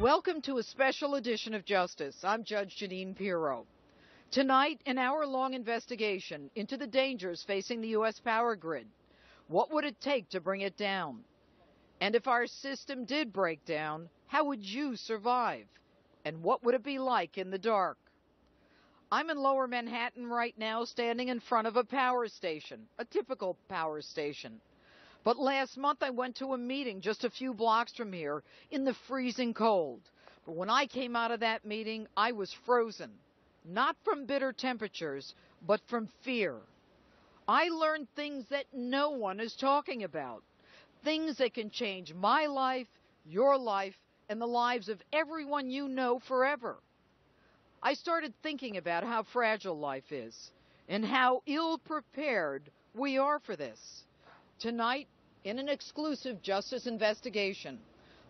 Welcome to a special edition of Justice. I'm Judge Jeanine. Tonight, an hour-long investigation into the dangers facing the U.S. power grid. What would it take to bring it down? And if our system did break down, how would you survive? And what would it be like in the dark? I'm in Lower Manhattan right now, standing in front of a power station, a typical power station. But last month I went to a meeting just a few blocks from here in the freezing cold. But when I came out of that meeting, I was frozen. Not from bitter temperatures, but from fear. I learned things that no one is talking about. Things that can change my life, your life, and the lives of everyone you know forever. I started thinking about how fragile life is and how ill-prepared we are for this. Tonight, in an exclusive justice investigation,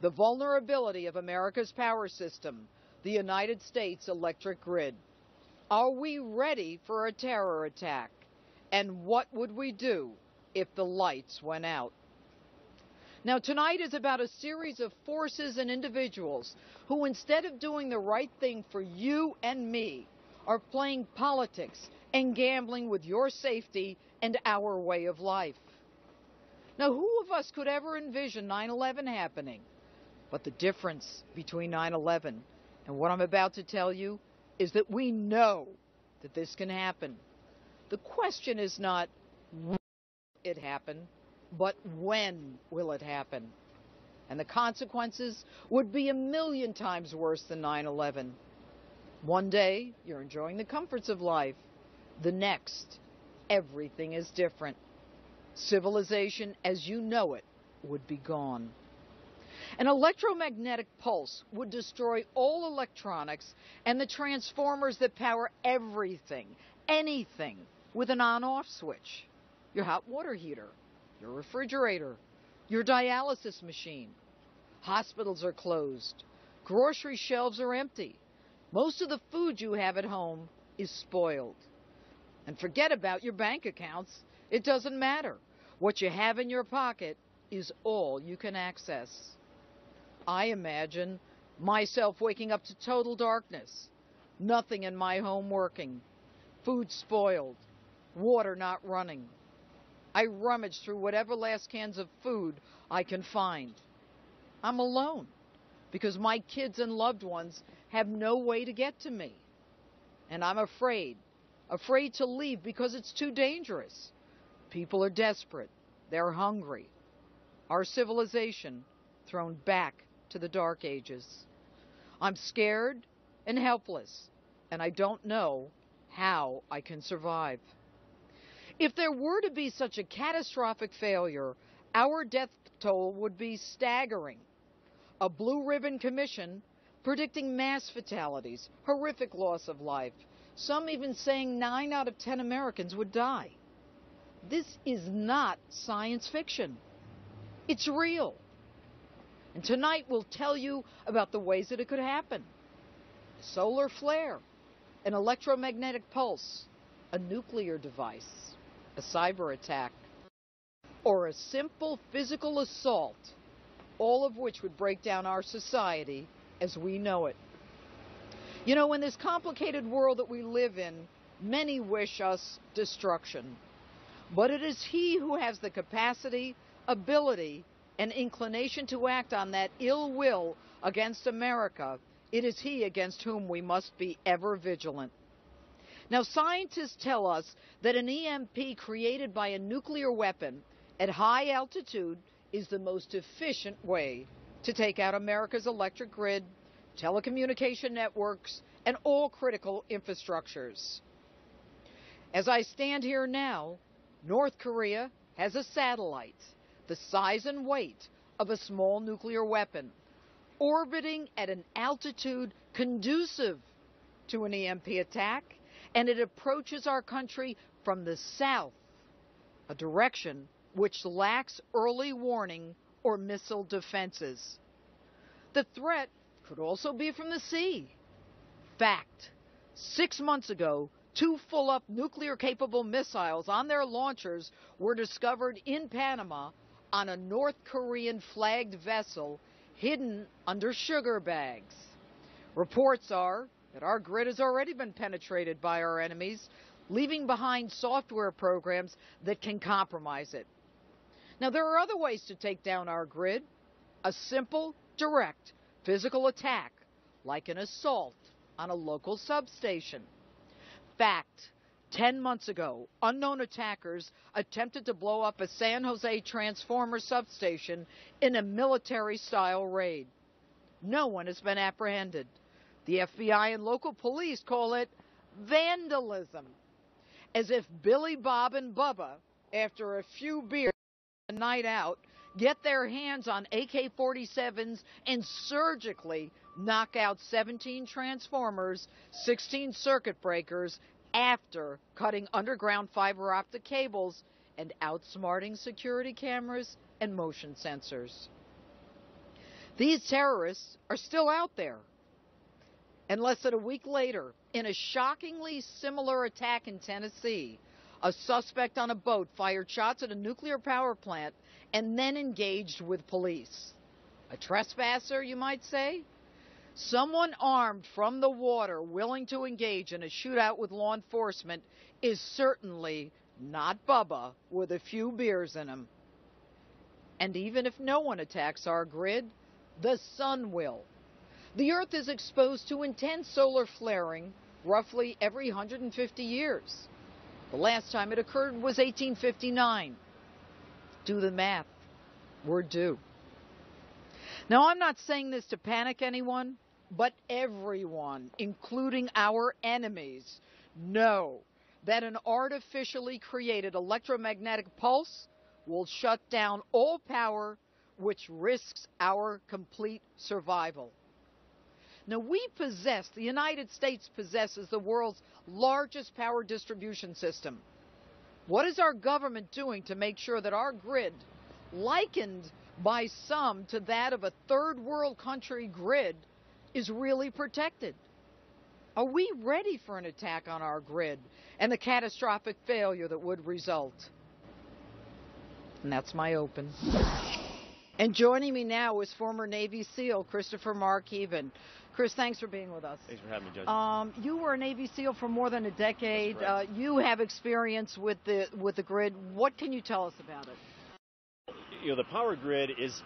the vulnerability of America's power system, the United States electric grid. Are we ready for a terror attack? And what would we do if the lights went out? Now, tonight is about a series of forces and individuals who, instead of doing the right thing for you and me, are playing politics and gambling with your safety and our way of life. Now, who of us could ever envision 9/11 happening? But the difference between 9/11 and what I'm about to tell you is that we know that this can happen. The question is not will it happen, but when will it happen? And the consequences would be 1,000,000 times worse than 9/11. One day, you're enjoying the comforts of life. The next, everything is different. Civilization as you know it would be gone. An electromagnetic pulse would destroy all electronics and the transformers that power everything, anything, with an on-off switch. Your hot water heater, your refrigerator, your dialysis machine. Hospitals are closed. Grocery shelves are empty. Most of the food you have at home is spoiled. And forget about your bank accounts. It doesn't matter. What you have in your pocket is all you can access. I imagine myself waking up to total darkness, nothing in my home working, food spoiled, water not running. I rummage through whatever last cans of food I can find. I'm alone because my kids and loved ones have no way to get to me. And I'm afraid to leave because it's too dangerous. People are desperate. They're hungry. Our civilization thrown back to the Dark Ages. I'm scared and helpless, and I don't know how I can survive. If there were to be such a catastrophic failure, our death toll would be staggering. A blue ribbon commission predicting mass fatalities, horrific loss of life, some even saying 9 out of 10 Americans would die. This is not science fiction. It's real. And tonight we'll tell you about the ways that it could happen. A solar flare, an electromagnetic pulse, a nuclear device, a cyber attack, or a simple physical assault, all of which would break down our society as we know it. You know, in this complicated world that we live in, many wish us destruction. But it is he who has the capacity, ability, and inclination to act on that ill will against America. It is he against whom we must be ever vigilant. Now, scientists tell us that an EMP created by a nuclear weapon at high altitude is the most efficient way to take out America's electric grid, telecommunication networks, and all critical infrastructures. As I stand here now, North Korea has a satellite the size and weight of a small nuclear weapon, orbiting at an altitude conducive to an EMP attack, and it approaches our country from the south, a direction which lacks early warning or missile defenses. The threat could also be from the sea. Fact, 6 months ago, 2 full-up nuclear-capable missiles on their launchers were discovered in Panama on a North Korean-flagged vessel hidden under sugar bags. Reports are that our grid has already been penetrated by our enemies, leaving behind software programs that can compromise it. Now, there are other ways to take down our grid. A simple, direct, physical attack, like an assault on a local substation. Fact, 10 months ago, unknown attackers attempted to blow up a San Jose transformer substation in a military-style raid. No one has been apprehended. The FBI and local police call it vandalism, as if Billy, Bob, and Bubba, after a few beers and a night out, get their hands on AK-47s and surgically knock out 17 transformers, 16 circuit breakers, after cutting underground fiber optic cables and outsmarting security cameras and motion sensors. These terrorists are still out there. And less than a week later, in a shockingly similar attack in Tennessee, a suspect on a boat fired shots at a nuclear power plant and then engaged with police. A trespasser, you might say? Someone armed from the water willing to engage in a shootout with law enforcement is certainly not Bubba with a few beers in him. And even if no one attacks our grid, the sun will. The Earth is exposed to intense solar flaring roughly every 150 years. The last time it occurred was 1859. Do the math. We're due. Now, I'm not saying this to panic anyone, but everyone, including our enemies, know that an artificially created electromagnetic pulse will shut down all power, which risks our complete survival. Now, the United States possesses the world's largest power distribution system. What is our government doing to make sure that our grid, likened by some to that of a third world country grid, is really protected? Are we ready for an attack on our grid and the catastrophic failure that would result? And that's my open. And joining me now is former Navy SEAL Christopher Markeven. Chris, thanks for being with us. Thanks for having me, Judge. You were a Navy SEAL for more than a decade. You have experience with the grid. What can you tell us about it? You know, the power grid is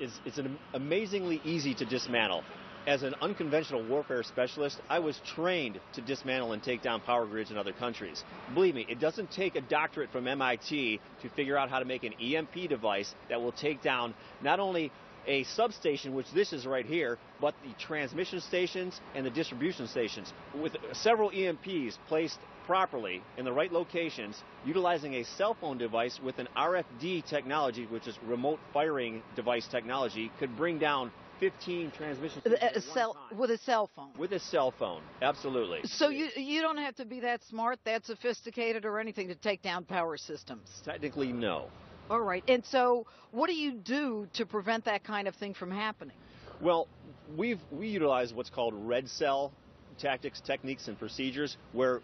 amazingly easy to dismantle. As an unconventional warfare specialist, I was trained to dismantle and take down power grids in other countries. Believe me, it doesn't take a doctorate from MIT to figure out how to make an EMP device that will take down not only a substation, which this is right here, but the transmission stations and the distribution stations. With several EMPs placed properly in the right locations, utilizing a cell phone device with an RFD technology, which is remote firing device technology, could bring down 15 transmission stations with a cell phone. With a cell phone, absolutely. So you don't have to be that smart, that sophisticated, or anything to take down power systems? Technically, no. All right. And so what do you do to prevent that kind of thing from happening? Well, we utilize what's called red cell tactics, techniques, and procedures, where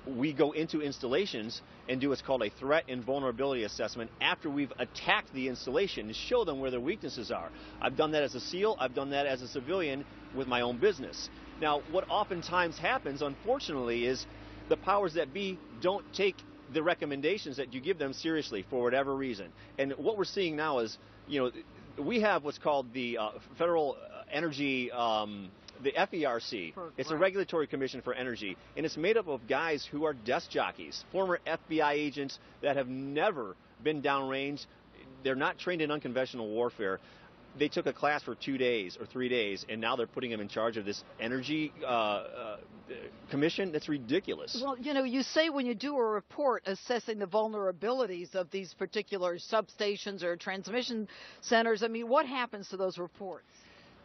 we go into installations and do what's called a threat and vulnerability assessment after we've attacked the installation to show them where their weaknesses are. I've done that as a SEAL. I've done that as a civilian with my own business. Now, what oftentimes happens, unfortunately, is the powers that be don't take the recommendations that you give them seriously for whatever reason. And what we're seeing now is, you know, we have what's called the Federal Energy, the FERC. It's a regulatory commission for energy, and it's made up of guys who are desk jockeys, former FBI agents that have never been downrange. They're not trained in unconventional warfare. They took a class for 2 days or 3 days, and now they're putting them in charge of this energy commission. That's ridiculous. Well, you know, you say when you do a report assessing the vulnerabilities of these particular substations or transmission centers, I mean, what happens to those reports?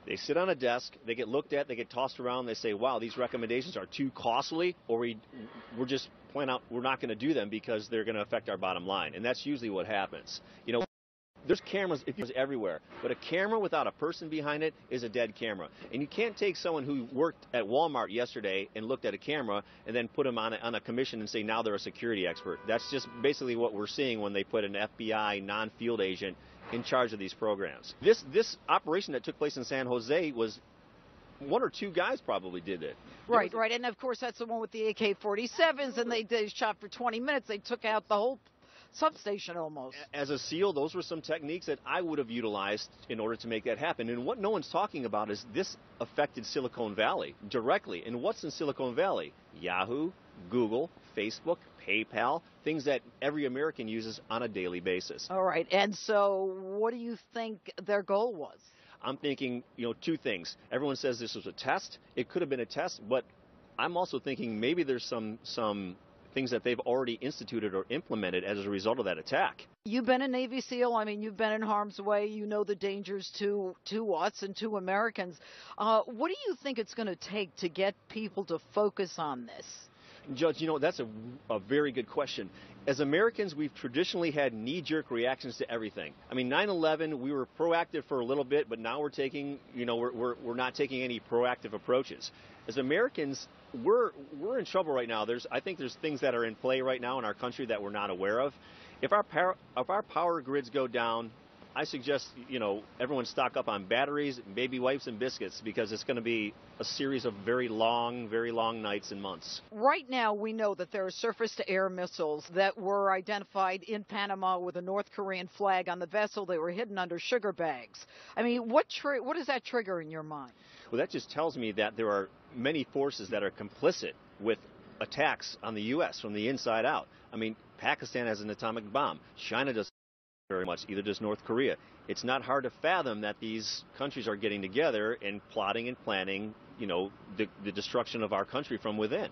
They sit on a desk, they get looked at, they get tossed around, they say, wow, these recommendations are too costly, or we're just point out we're not going to do them because they're going to affect our bottom line. And that's usually what happens. You know, there's cameras everywhere, but a camera without a person behind it is a dead camera. And you can't take someone who worked at Walmart yesterday and looked at a camera and then put them on a commission and say now they're a security expert. That's just basically what we're seeing when they put an FBI non-field agent in charge of these programs. This operation that took place in San Jose was one or two guys probably did it. Right, right. And, of course, that's the one with the AK-47s, and they shot for 20 minutes. They took out the whole substation almost. As a SEAL, those were some techniques that I would have utilized in order to make that happen. And what no one's talking about is this affected Silicon Valley directly. And what's in Silicon Valley? Yahoo, Google, Facebook, PayPal, things that every American uses on a daily basis. All right. And so what do you think their goal was? I'm thinking, two things. Everyone says this was a test. It could have been a test, but I'm also thinking maybe there's some things that they've already instituted or implemented as a result of that attack. You've been a Navy SEAL. I mean, you've been in harm's way. You know the dangers to us and to Americans. What do you think it's going to take to get people to focus on this? Judge, that's a very good question. As Americans, we've traditionally had knee-jerk reactions to everything. I mean, 9/11, we were proactive for a little bit, but now we're taking, we're not taking any proactive approaches. As Americans, we're in trouble right now. I think there's things that are in play right now in our country that we're not aware of. If our power grids go down, I suggest, everyone stock up on batteries, baby wipes, and biscuits, because it's going to be a series of very long nights and months. Right now, we know that there are surface-to-air missiles that were identified in Panama with a North Korean flag on the vessel. They were hidden under sugar bags. I mean, what does that trigger in your mind? Well, that just tells me that there are many forces that are complicit with attacks on the U.S. from the inside out. I mean, Pakistan has an atomic bomb. China does very much, either does North Korea. It's not hard to fathom that these countries are getting together and plotting and planning, the destruction of our country from within.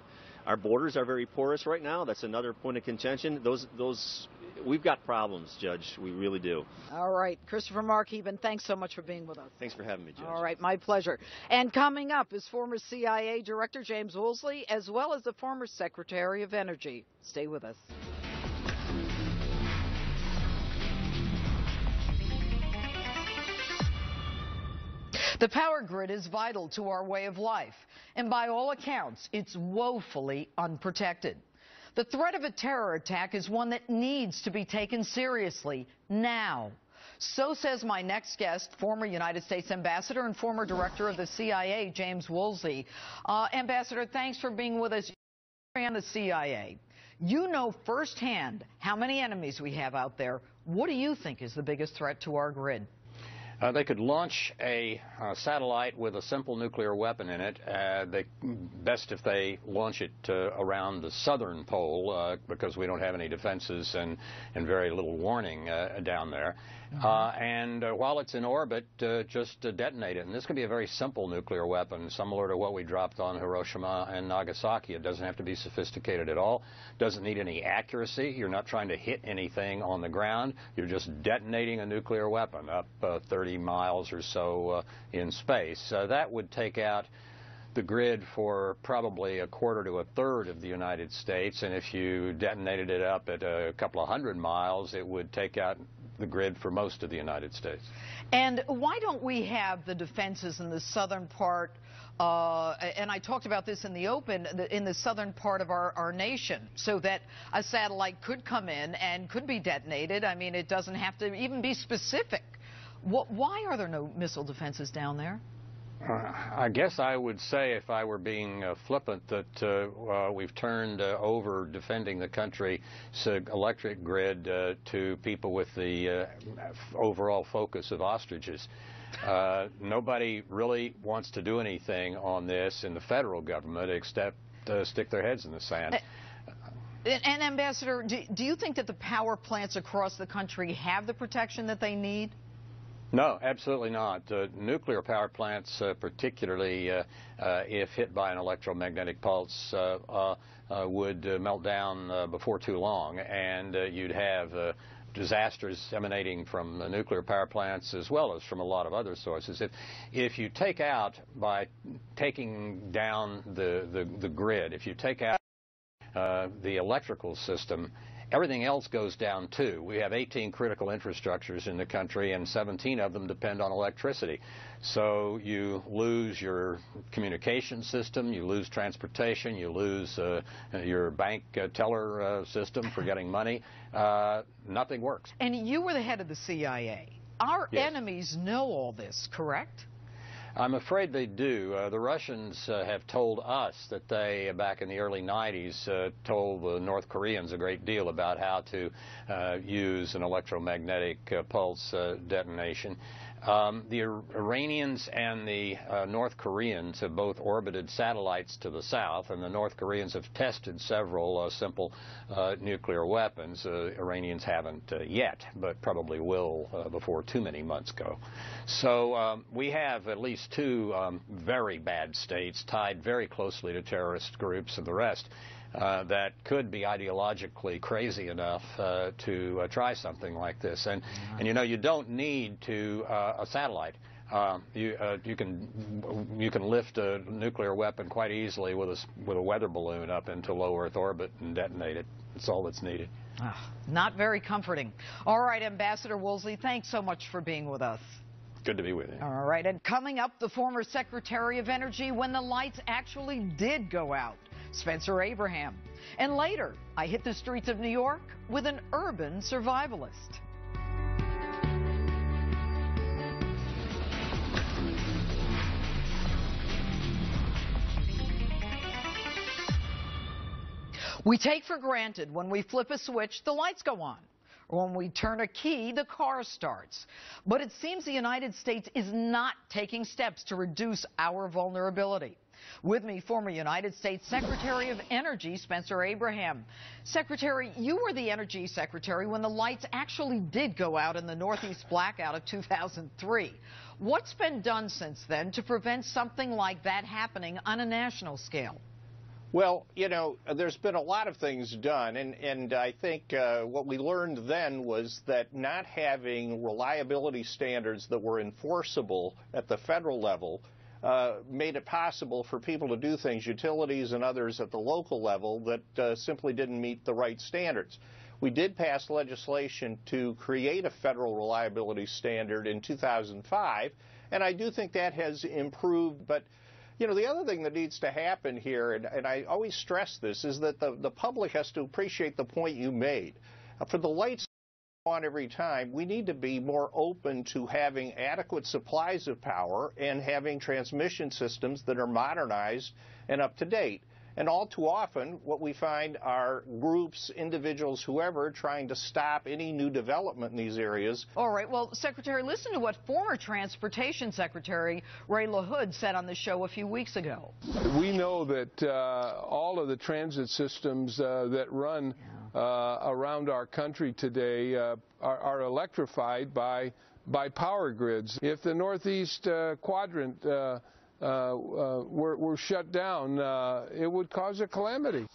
Our borders are very porous right now. That's another point of contention. We've got problems, Judge. We really do. All right. Christopher Markeben, thanks so much for being with us. Thanks for having me, Judge. All right. My pleasure. And coming up is former CIA Director James Woolsey, as well as the former Secretary of Energy. Stay with us. The power grid is vital to our way of life, and by all accounts, it's woefully unprotected. The threat of a terror attack is one that needs to be taken seriously now. So says my next guest, former United States Ambassador and former Director of the CIA, James Woolsey. Ambassador, thanks for being with us. You're on the CIA. You know firsthand how many enemies we have out there. What do you think is the biggest threat to our grid? They could launch a satellite with a simple nuclear weapon in it. Best if they launch it around the southern pole because we don't have any defenses and very little warning down there. And while it's in orbit, just detonate it. And this could be a very simple nuclear weapon, similar to what we dropped on Hiroshima and Nagasaki. It doesn't have to be sophisticated at all. Doesn't need any accuracy. You're not trying to hit anything on the ground. You're just detonating a nuclear weapon up 30 miles or so in space. That would take out the grid for probably a quarter to a third of the United States. And if you detonated it up at a couple of 100 miles, it would take out the grid for most of the United States. And why don't we have the defenses in the southern part, and I talked about this in the open, in the southern part of our nation, so that a satellite could come in and could be detonated? I mean, it doesn't have to even be specific. Why are there no missile defenses down there? I guess I would say, if I were being flippant, that we've turned over defending the country's electric grid to people with the overall focus of ostriches. Nobody really wants to do anything on this in the federal government except stick their heads in the sand. And Ambassador, do you think that the power plants across the country have the protection that they need? No, absolutely not. Nuclear power plants, particularly if hit by an electromagnetic pulse, would melt down before too long, and you'd have disasters emanating from the nuclear power plants as well as from a lot of other sources. If you take out, by taking down the grid, if you take out the electrical system, everything else goes down too. We have 18 critical infrastructures in the country, and 17 of them depend on electricity. So you lose your communication system, you lose transportation, you lose your bank teller system for getting money. Nothing works. And you were the head of the CIA. our Yes. enemies know all this, correct? I'm afraid they do. The Russians have told us that they, back in the early 90s, told the North Koreans a great deal about how to use an electromagnetic pulse detonation. The Iranians and the North Koreans have both orbited satellites to the south, and the North Koreans have tested several simple nuclear weapons. Iranians haven't yet, but probably will before too many months go. So we have at least two very bad states tied very closely to terrorist groups and the rest that could be ideologically crazy enough to try something like this. And you know, you don't need a satellite. You can lift a nuclear weapon quite easily with a weather balloon up into low Earth orbit and detonate it. That's all that's needed. Not very comforting. All right, Ambassador Woolsey, thanks so much for being with us. Good to be with you. All right, and coming up, the former Secretary of Energy when the lights actually did go out, Spencer Abraham. And later, I hit the streets of New York with an urban survivalist. We take for granted when we flip a switch, the lights go on. Or when we turn a key, the car starts. But it seems the United States is not taking steps to reduce our vulnerability. With me, former United States Secretary of Energy, Spencer Abraham. Secretary, you were the Energy Secretary when the lights actually did go out in the Northeast blackout of 2003. What's been done since then to prevent something like that happening on a national scale? Well, you know, there's been a lot of things done, and I think what we learned then was that not having reliability standards that were enforceable at the federal level made it possible for people to do things, utilities and others at the local level, that simply didn't meet the right standards. We did pass legislation to create a federal reliability standard in 2005, and I do think that has improved, but you know, the other thing that needs to happen here, and I always stress this, is that the public has to appreciate the point you made. For the lights on every time, we need to be more open to having adequate supplies of power and having transmission systems that are modernized and up to date. And all too often, what we find are groups, individuals, whoever, trying to stop any new development in these areas. All right. Well, Secretary, listen to what former Transportation Secretary Ray LaHood said on the show a few weeks ago. We know that all of the transit systems that run around our country today are electrified by power grids. If the Northeast quadrant were shut down, it would cause a calamity.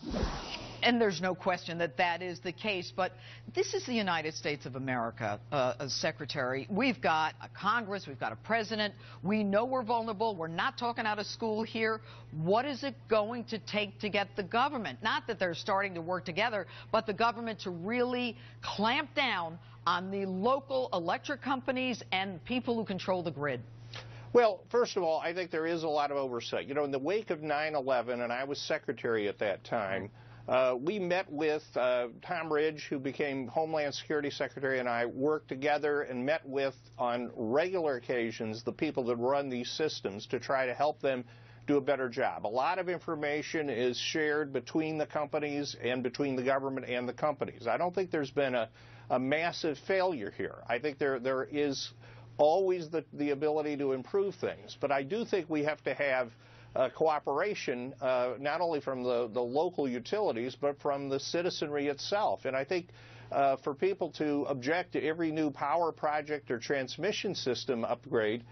And there's no question that that is the case. But this is the United States of America, Secretary. We've got a Congress. We've got a president. We know we're vulnerable. We're not talking out of school here. What is it going to take to get the government, not that they're starting to work together, but the government to really clamp down on the local electric companies and people who control the grid? Well, first of all, I think there is a lot of oversight. You know, in the wake of 9/11, and I was secretary at that time, we met with Tom Ridge, who became Homeland Security Secretary, and I worked together and met with, on regular occasions, the people that run these systems to try to help them do a better job. A lot of information is shared between the companies and between the government and the companies. I don't think there's been a massive failure here. I think there is always the ability to improve things. But I do think we have to have cooperation, not only from the local utilities, but from the citizenry itself. And I think for people to object to every new power project or transmission system upgrade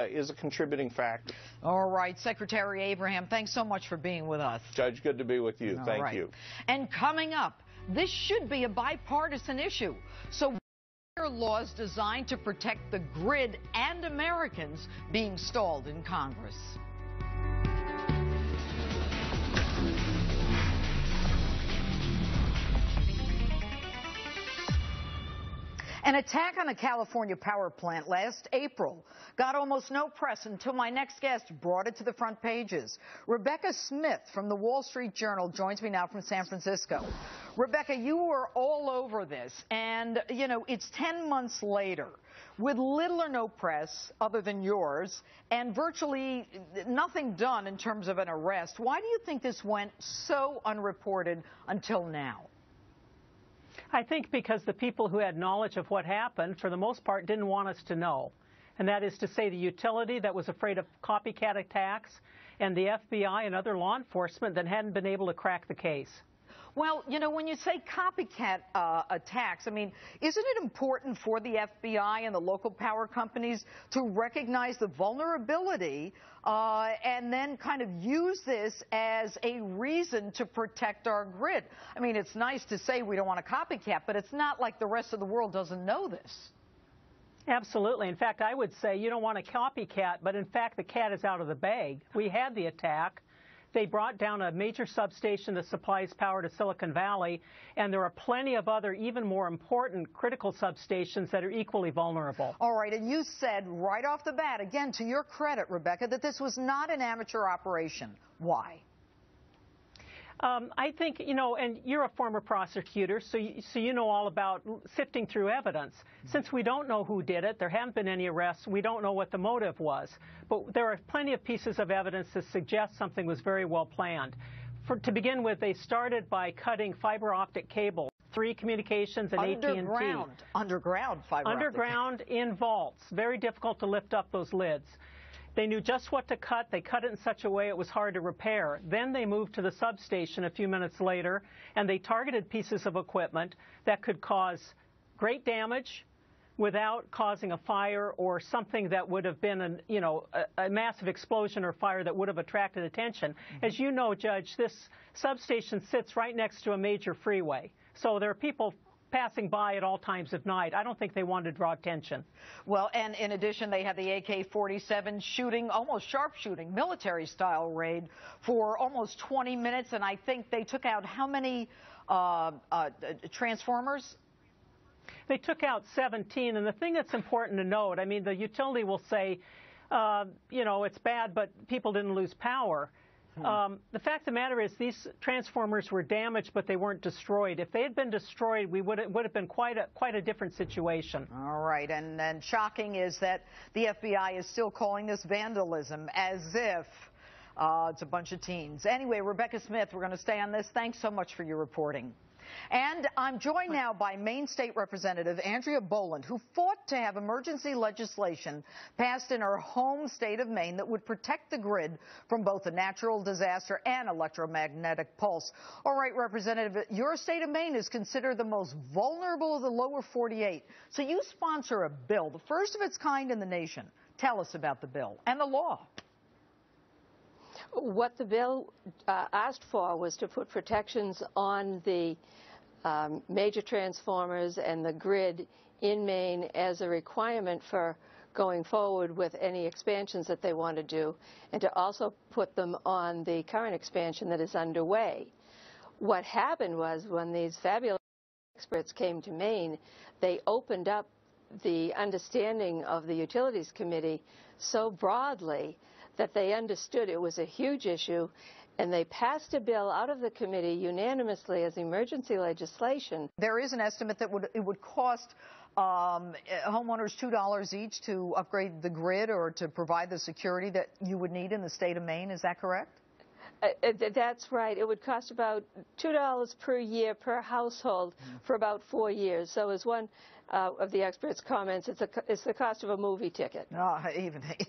is a contributing factor. All right, Secretary Abraham, thanks so much for being with us. Judge, good to be with you. Thank you. And coming up, this should be a bipartisan issue. So are laws designed to protect the grid and Americans being stalled in Congress? An attack on a California power plant last April got almost no press until my next guest brought it to the front pages. Rebecca Smith from the Wall Street Journal joins me now from San Francisco. Rebecca, you were all over this, and, you know, it's 10 months later with little or no press other than yours and virtually nothing done in terms of an arrest. Why do you think this went so unreported until now? I think because the people who had knowledge of what happened, for the most part, didn't want us to know. And that is to say the utility that was afraid of copycat attacks and the FBI and other law enforcement that hadn't been able to crack the case. Well, you know, when you say copycat attacks, I mean, isn't it important for the FBI and the local power companies to recognize the vulnerability and then kind of use this as a reason to protect our grid? I mean, it's nice to say we don't want a copycat, but it's not like the rest of the world doesn't know this. Absolutely. In fact, I would say you don't want a copycat, but in fact, the cat is out of the bag. We had the attack. They brought down a major substation that supplies power to Silicon Valley, and there are plenty of other, even more important, critical substations that are equally vulnerable. All right, and you said right off the bat, again, to your credit, Rebecca, that this was not an amateur operation. Why? I think, you know, and you're a former prosecutor, so you know all about sifting through evidence. Since we don't know who did it, there haven't been any arrests, we don't know what the motive was. But there are plenty of pieces of evidence that suggest something was very well planned. To begin with, they started by cutting fiber optic cable, 3 Communications and AT&T. Underground fiber optic. Underground in vaults. Very difficult to lift up those lids. They knew just what to cut. They cut it in such a way it was hard to repair. Then they moved to the substation a few minutes later, and they targeted pieces of equipment that could cause great damage without causing a fire or something that would have been a massive explosion or fire that would have attracted attention. As you know, Judge, this substation sits right next to a major freeway. So there are people passing by at all times of night. I don't think they wanted to draw attention. Well, and in addition, they had the AK-47 shooting, almost sharpshooting, military-style raid for almost 20 minutes, and I think they took out how many transformers? They took out 17, and the thing that's important to note, I mean, the utility will say, you know, it's bad, but people didn't lose power. The fact of the matter is these transformers were damaged, but they weren't destroyed. If they had been destroyed, we would have been quite a different situation. All right, and shocking is that the FBI is still calling this vandalism as if it's a bunch of teens. Anyway, Rebecca Smith, we're going to stay on this. Thanks so much for your reporting. And I'm joined now by Maine State Representative Andrea Boland, who fought to have emergency legislation passed in her home state of Maine that would protect the grid from both a natural disaster and electromagnetic pulse. All right, Representative, your state of Maine is considered the most vulnerable of the lower 48. So you sponsor a bill, the first of its kind in the nation. Tell us about the bill and the law. What the bill asked for was to put protections on the major transformers and the grid in Maine as a requirement for going forward with any expansions that they want to do, and to also put them on the current expansion that is underway. What happened was when these fabulous experts came to Maine, they opened up the understanding of the Utilities Committee so broadly that they understood it was a huge issue, and they passed a bill out of the committee unanimously as emergency legislation. There is an estimate that it would cost homeowners $2 each to upgrade the grid or to provide the security that you would need in the state of Maine. Is that correct? That's right. It would cost about $2 per year per household for about 4 years. So as one of the experts' comments, it's the cost of a movie ticket.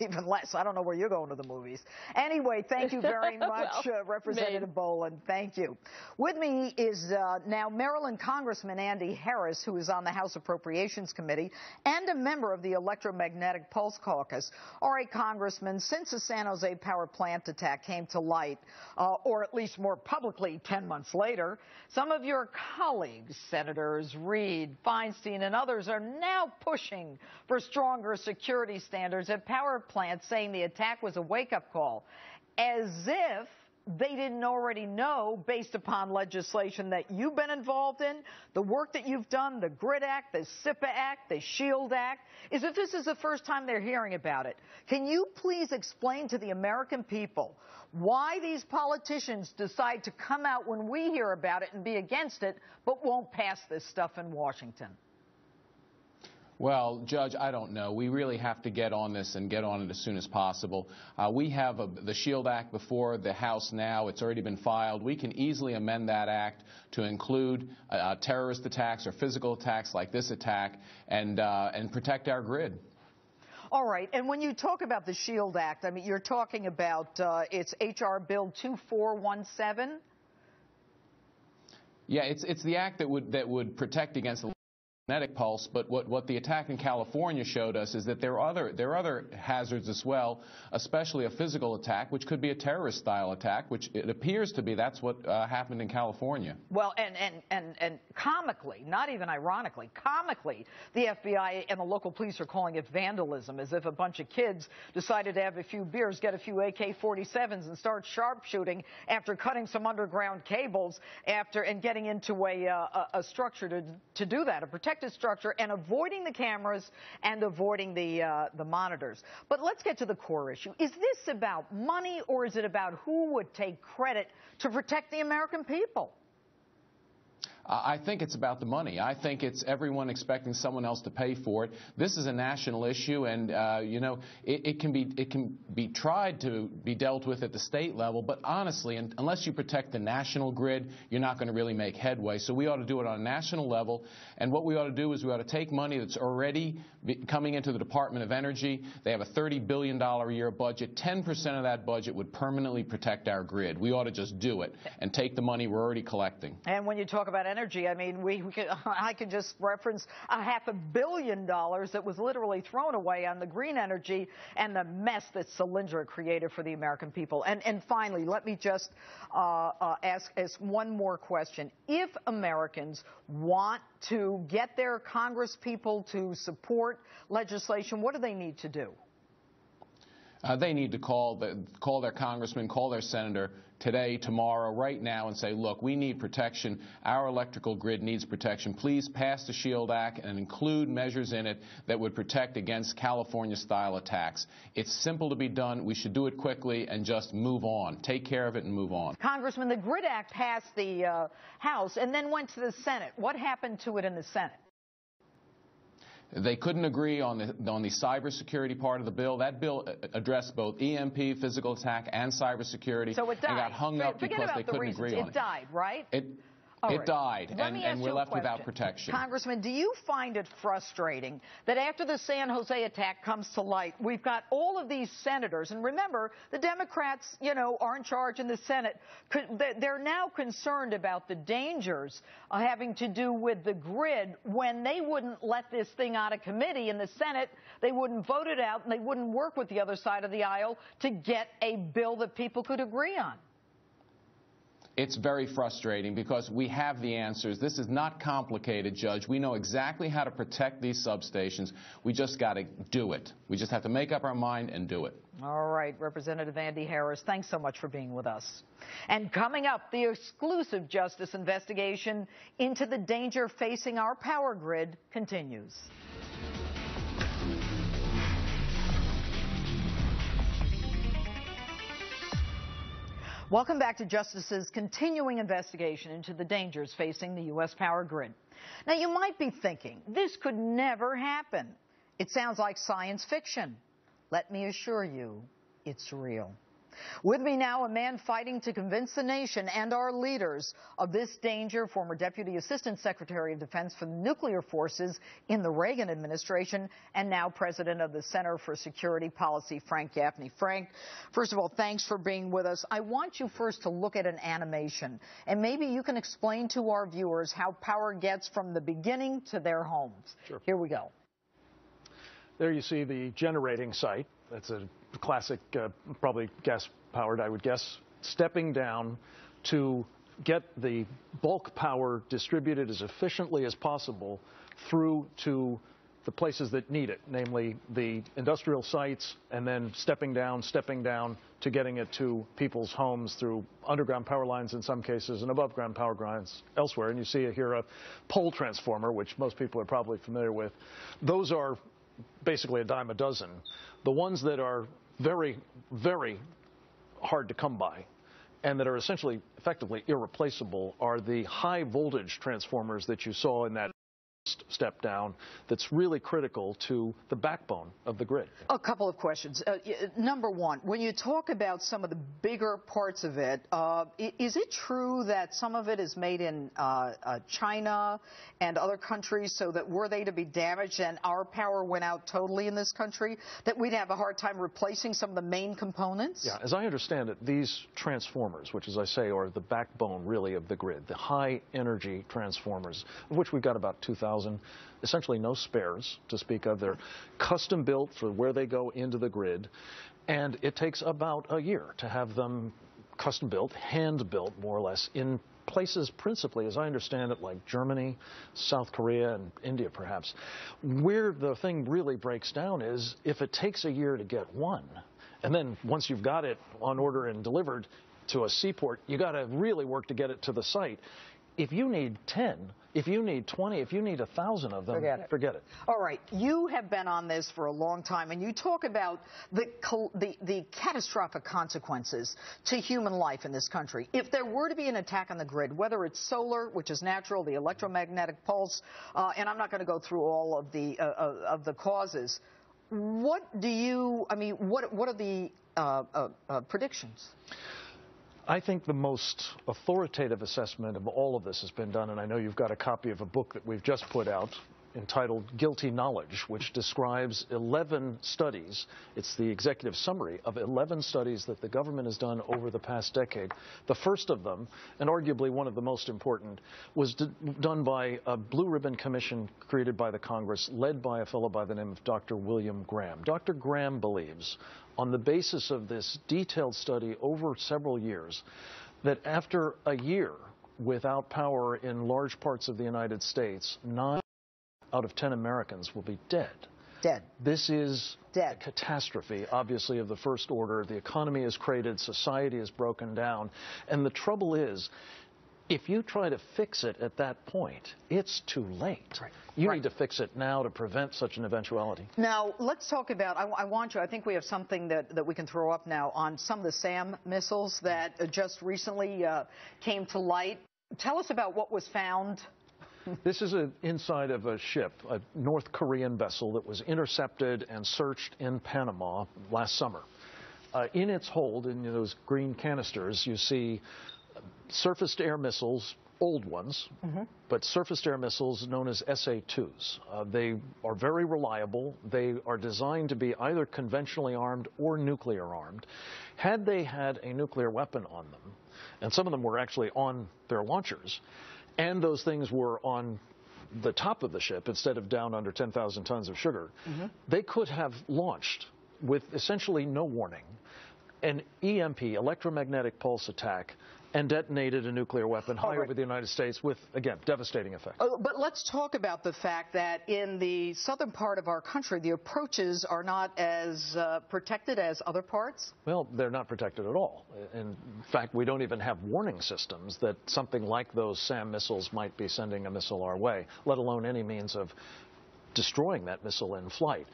Even less. I don't know where you're going to the movies. Anyway, thank you very much, Representative Boland. Thank you. With me is now Maryland Congressman Andy Harris, who is on the House Appropriations Committee and a member of the Electromagnetic Pulse Caucus. All right, Congressman, since the San Jose power plant attack came to light, or at least more publicly 10 months later, some of your colleagues, Senators Reid, Feinstein, and others are now pushing for stronger security standards at power plants, saying the attack was a wake-up call, as if they didn't already know based upon legislation that you've been involved in, the work that you've done, the GRID Act, the SIPA Act, the SHIELD Act, is if this is the first time they're hearing about it. Can you please explain to the American people why these politicians decide to come out when we hear about it and be against it, but won't pass this stuff in Washington? Well, Judge, I don't know. We really have to get on this and get on it as soon as possible. We have the SHIELD Act before the House now. It's already been filed. We can easily amend that act to include terrorist attacks or physical attacks like this attack and protect our grid. All right. And when you talk about the SHIELD Act, I mean, you're talking about it's H.R. Bill 2417? Yeah, it's the act that would protect against the magnetic pulse, but what the attack in California showed us is that there are other hazards as well, especially a physical attack, which could be a terrorist-style attack, which it appears to be. That's what happened in California. Well, and comically, not even ironically, comically, the FBI and the local police are calling it vandalism, as if a bunch of kids decided to have a few beers, get a few AK-47s, and start sharpshooting after cutting some underground cables and getting into a structure to do that, a protected structure, and avoiding the cameras and avoiding the monitors. But let's get to the core issue. Is this about money, or is it about who would take credit to protect the American people? I think it's about the money. I think it's everyone expecting someone else to pay for it. This is a national issue, and you know, it can be tried to be dealt with at the state level. But honestly, unless you protect the national grid, you're not going to really make headway. So we ought to do it on a national level. And what we ought to do is we ought to take money that's already coming into the Department of Energy. They have a $30 billion a year budget. 10% of that budget would permanently protect our grid. We ought to just do it and take the money we're already collecting. And when you talk about energy, I mean, I could just reference $500 million that was literally thrown away on the green energy and the mess that Solyndra created for the American people. And finally, let me just ask one more question. If Americans want to get their congresspeople to support legislation, what do they need to do? They need to call their congressman, call their senator today, tomorrow, right now, and say, look, we need protection. Our electrical grid needs protection. Please pass the SHIELD Act and include measures in it that would protect against California-style attacks. It's simple to be done. We should do it quickly and just move on. Take care of it and move on. Congressman, the GRID Act passed the House and then went to the Senate. What happened to it in the Senate? They couldn't agree on the cybersecurity part of the bill. That bill addressed both EMP, physical attack, and cybersecurity. So it died. And got hung up because they couldn't agree on it. It died, right? It died, and we're left without protection. Congressman, do you find it frustrating that after the San Jose attack comes to light, we've got all of these senators, and remember, the Democrats, you know, are in charge in the Senate. They're now concerned about the dangers having to do with the grid when they wouldn't let this thing out of committee in the Senate. They wouldn't vote it out, and they wouldn't work with the other side of the aisle to get a bill that people could agree on. It's very frustrating because we have the answers. This is not complicated, Judge. We know exactly how to protect these substations. We just got to do it. We just have to make up our mind and do it. All right, Representative Andy Harris, thanks so much for being with us. And coming up, the exclusive justice investigation into the danger facing our power grid continues. Welcome back to Justice's continuing investigation into the dangers facing the U.S. power grid. Now, you might be thinking, this could never happen. It sounds like science fiction. Let me assure you, it's real. With me now, a man fighting to convince the nation and our leaders of this danger, former Deputy Assistant Secretary of Defense for the Nuclear Forces in the Reagan administration, and now President of the Center for Security Policy, Frank Gaffney. Frank, first of all, thanks for being with us. I want you first to look at an animation, and maybe you can explain to our viewers how power gets from the beginning to their homes. Sure. Here we go. There you see the generating site. That's a classic, probably gas-powered, I would guess, stepping down to get the bulk power distributed as efficiently as possible through to the places that need it, namely the industrial sites, and then stepping down to getting it to people's homes through underground power lines in some cases and above ground power lines elsewhere. And you see here a pole transformer, which most people are probably familiar with. Those are basically a dime a dozen. The ones that are very, very hard to come by and that are essentially effectively irreplaceable are the high voltage transformers that you saw in that step down that's really critical to the backbone of the grid. A couple of questions. Number one, when you talk about some of the bigger parts of it, is it true that some of it is made in China and other countries, so that were they to be damaged and our power went out totally in this country, that we'd have a hard time replacing some of the main components? Yeah, as I understand it, these transformers, which as I say are the backbone really of the grid, the high energy transformers, of which we've got about 2,000, essentially no spares to speak of. They're custom built for where they go into the grid, and it takes about a year to have them custom built, hand built more or less, in places principally, as I understand it, like Germany, South Korea, and India perhaps. Where the thing really breaks down is if it takes a year to get one, and then once you've got it on order and delivered to a seaport, you got to really work to get it to the site. If you need 10, if you need 20, if you need 1,000 of them, forget it. All right. You have been on this for a long time, and you talk about the catastrophic consequences to human life in this country. If there were to be an attack on the grid, whether it's solar, which is natural, the electromagnetic pulse, and I'm not going to go through all of the causes, what are the predictions? I think the most authoritative assessment of all of this has been done, and I know you've got a copy of a book that we've just put out entitled Guilty Knowledge, which describes 11 studies. It's the executive summary of 11 studies that the government has done over the past decade. The first of them, and arguably one of the most important, was done by a blue ribbon commission created by the Congress, led by a fellow by the name of Dr. William Graham. Dr. Graham believes, on the basis of this detailed study over several years, that after a year without power in large parts of the United States, 9 out of 10 Americans will be dead. Dead. This is a catastrophe, obviously, of the first order. The economy is cratered, society is broken down, and the trouble is, if you try to fix it at that point, it's too late. Right. You need to fix it now to prevent such an eventuality. Now, let's talk about, I think we have something that we can throw up now on some of the SAM missiles that just recently came to light. Tell us about what was found. This is inside of a ship, a North Korean vessel that was intercepted and searched in Panama last summer. In its hold, in those green canisters, you see surface-to-air missiles, old ones, but surface-to-air missiles known as SA-2s. They are very reliable. They are designed to be either conventionally armed or nuclear armed. Had they had a nuclear weapon on them, and some of them were actually on their launchers, and those things were on the top of the ship instead of down under 10,000 tons of sugar, they could have launched with essentially no warning an EMP, electromagnetic pulse attack, and detonated a nuclear weapon high over the United States with, again, devastating effects. But let's talk about the fact that in the southern part of our country, the approaches are not as protected as other parts? Well, they're not protected at all. In fact, we don't even have warning systems that something like those SAM missiles might be sending a missile our way, let alone any means of destroying that missile in flight.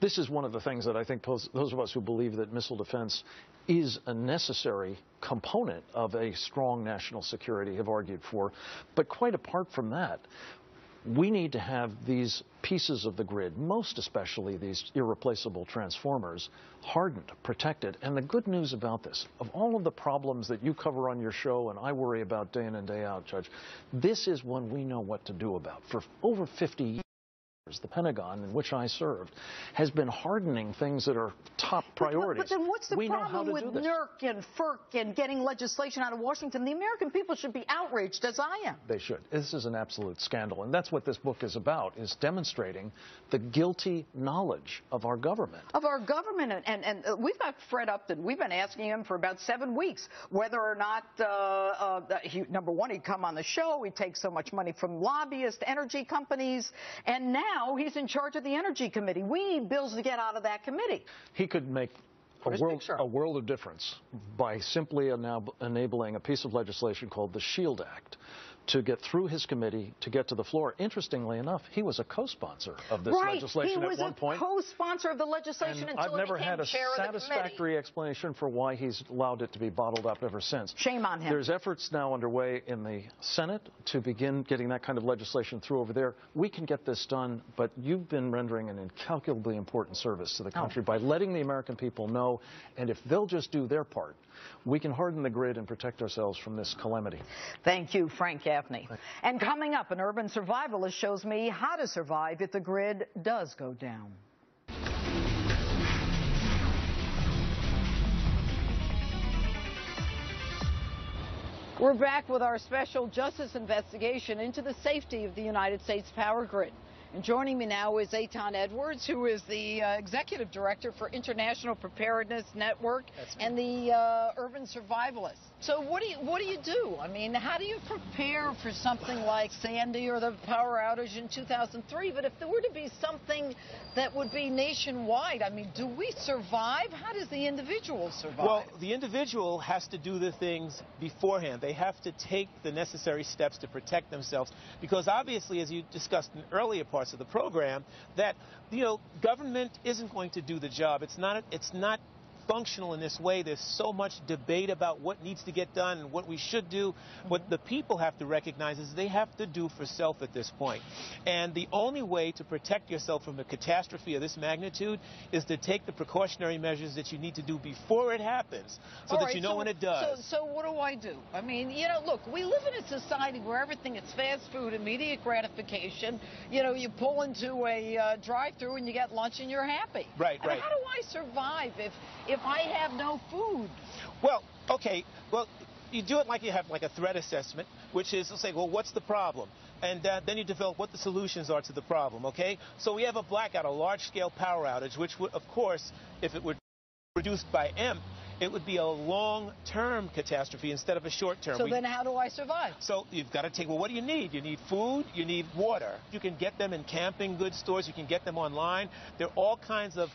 This is one of the things that I think those of us who believe that missile defense is a necessary component of a strong national security have argued for. But quite apart from that, we need to have these pieces of the grid, most especially these irreplaceable transformers, hardened, protected. And the good news about this, of all of the problems that you cover on your show and I worry about day in and day out, Judge, this is one we know what to do about. For over 50 years, the Pentagon, in which I served, has been hardening things that are top priorities. But then what's the problem with NERC and FERC and getting legislation out of Washington? The American people should be outraged, as I am. They should. This is an absolute scandal, and that's what this book is about, is demonstrating the guilty knowledge of our government. Of our government, and we've got Fred Upton. We've been asking him for about 7 weeks whether or not, number one, he'd come on the show, he'd take so much money from lobbyists, energy companies, and now now he's in charge of the Energy Committee. We need bills to get out of that committee. He could make a world of difference by simply enabling a piece of legislation called the SHIELD Act to get through his committee to get to the floor. Interestingly enough, he was a co-sponsor of this legislation at one point. He was a co-sponsor of the legislation until I've never had a chair satisfactory explanation for why he's allowed it to be bottled up ever since. Shame on him. There's efforts now underway in the Senate to begin getting that kind of legislation through over there. We can get this done, but you've been rendering an incalculably important service to the country by letting the American people know, and if they'll just do their part, we can harden the grid and protect ourselves from this calamity. Thank you, Frank Gaffney. And coming up, an urban survivalist shows me how to survive if the grid does go down. We're back with our special justice investigation into the safety of the United States power grid. And joining me now is Eitan Edwards, who is the Executive Director for International Preparedness Network and the Urban Survivalist. So what do you do? I mean, how do you prepare for something like Sandy or the power outage in 2003? But if there were to be something that would be nationwide, I mean, do we survive? How does the individual survive? Well, the individual has to do the things beforehand. They have to take the necessary steps to protect themselves because obviously, as you discussed in earlier parts of the program, that, government isn't going to do the job. It's not functional in this way. There's so much debate about what needs to get done and what we should do. What the people have to recognize is they have to do for self at this point. And the only way to protect yourself from a catastrophe of this magnitude is to take the precautionary measures that you need to do before it happens so that you know when it does. So what do I do? I mean, look, we live in a society where everything is fast food, immediate gratification. You pull into a drive-through and you get lunch and you're happy. Right. How do I survive if I have no food? Well, okay. Well, you do it like you have like a threat assessment, which is to say, well, what's the problem? And then you develop what the solutions are to the problem, okay? So we have a blackout, a large-scale power outage, which would, of course, if it were reduced by EMP, it would be a long-term catastrophe instead of a short-term. So then how do I survive? So you've got to take, well, what do you need? You need food, you need water. You can get them in camping goods stores, you can get them online. There are all kinds of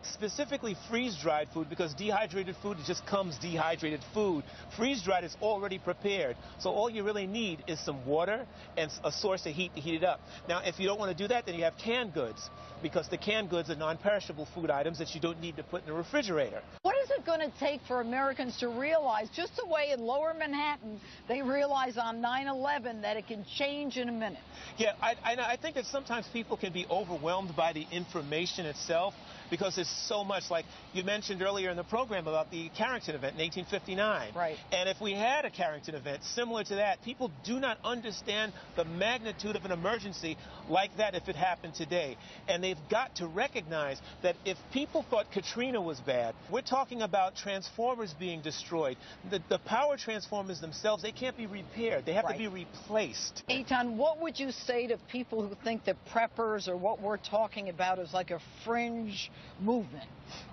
specifically freeze-dried food, because dehydrated food just comes dehydrated food. Freeze-dried is already prepared. So all you really need is some water and a source of heat to heat it up. Now, if you don't want to do that, then you have canned goods, because the canned goods are non-perishable food items that you don't need to put in the refrigerator. What is it going to take for Americans to realize, just the way in Lower Manhattan they realize on 9/11, that it can change in a minute? Yeah, I think that sometimes people can be overwhelmed by the information itself, because there's so much. Like you mentioned earlier in the program about the Carrington event in 1859. Right. And if we had a Carrington event similar to that, people do not understand the magnitude of an emergency like that if it happened today. And they've got to recognize that if people thought Katrina was bad, we're talking about transformers being destroyed. The power transformers themselves, they can't be repaired. They have to be replaced. Eitan, what would you say to people who think that preppers or what we're talking about is like a fringe movement?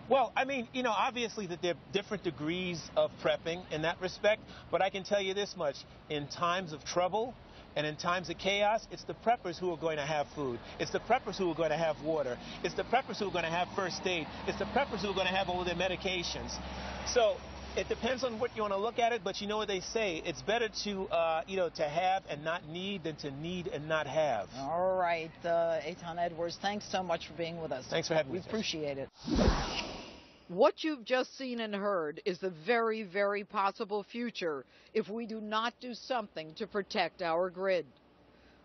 Well, I mean, obviously that there are different degrees of prepping in that respect, but I can tell you this much. In times of trouble and in times of chaos, it's the preppers who are going to have food. It's the preppers who are going to have water. It's the preppers who are going to have first aid. It's the preppers who are going to have all of their medications. So it depends on what you want to look at it, but you know what they say. It's better to, to have and not need than to need and not have. All right, Eitan Edwards, thanks so much for being with us. Thanks for having me. We appreciate it. What you've just seen and heard is the very, very possible future if we do not do something to protect our grid.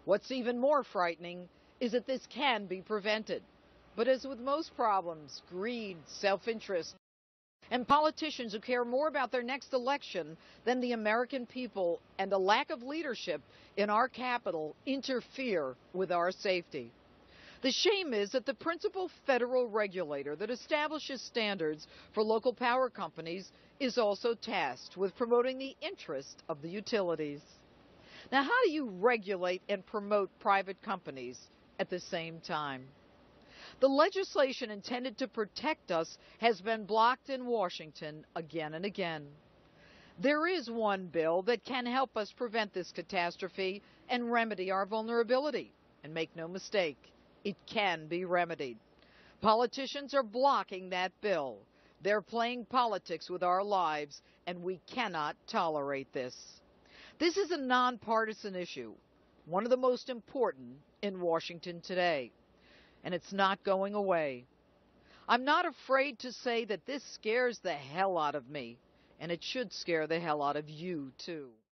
What's even more frightening is that this can be prevented. But as with most problems, greed, self-interest, and politicians who care more about their next election than the American people and a lack of leadership in our capital interfere with our safety. The shame is that the principal federal regulator that establishes standards for local power companies is also tasked with promoting the interest of the utilities. Now, how do you regulate and promote private companies at the same time? The legislation intended to protect us has been blocked in Washington again and again. There is one bill that can help us prevent this catastrophe and remedy our vulnerability. And make no mistake, It can be remedied. Politicians are blocking that bill. They're playing politics with our lives, and we cannot tolerate this. This is a nonpartisan issue, one of the most important in Washington today, and it's not going away. I'm not afraid to say that this scares the hell out of me, and it should scare the hell out of you, too.